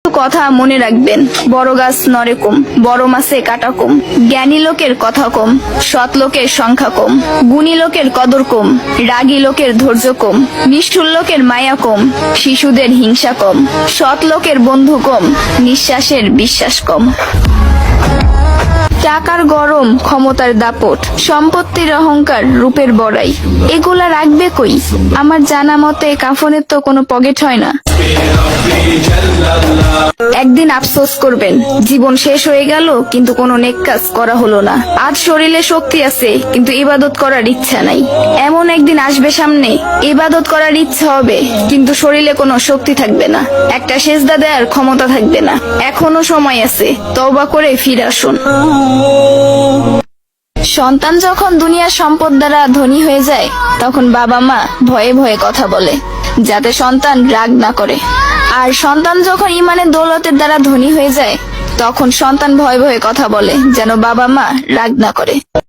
কথা মনে রাখবেন, বড় গাছ নড়ে কম, বড় মাছে কাটা কম। জ্ঞানী লোকের কথা কম, সৎ লোকের সংখ্যা কম। গুণী লোকের কদর কম, রাগী লোকের ধৈর্য কম। নিষ্ঠুর লোকের মায়া কম, শিশুদের হিংসা কম। সৎ লোকের বন্ধু কম, নিঃশ্বাসের বিশ্বাস কম। টাকার গরম, ক্ষমতার দাপট, সম্পত্তির অহংকার, রূপের বড়াই, এগুলা রাখবে কই? আমার জানা মতে কাফনের তো কোনো পকেট হয় না। একদিন আফসোস করবেন, জীবন শেষ হয়ে গেল কিন্তু কোনো নেক কাজ করা হলো না। আজ শরীরে শক্তি আছে কিন্তু ইবাদত করার ইচ্ছা নাই। এমন একদিন আসবে সামনে, ইবাদত করার ইচ্ছা হবে কিন্তু শরীরে কোনো শক্তি থাকবে না, একটা সেজদা দেওয়ার ক্ষমতা থাকবে না। এখনো সময় আছে, তওবা করে ফিরে আসুন। সন্তান যখন দুনিয়ার সম্পদ দ্বারা ধনী হয়ে যায়, তখন বাবা মা ভয়ে ভয়ে কথা বলে যাতে সন্তান রাগ না করে। আর সন্তান যখন ইমানের দৌলতের দ্বারা ধনী হয়ে যায়, তখন সন্তান ভয়ে ভয়ে কথা বলে যেন বাবা মা রাগ না করে।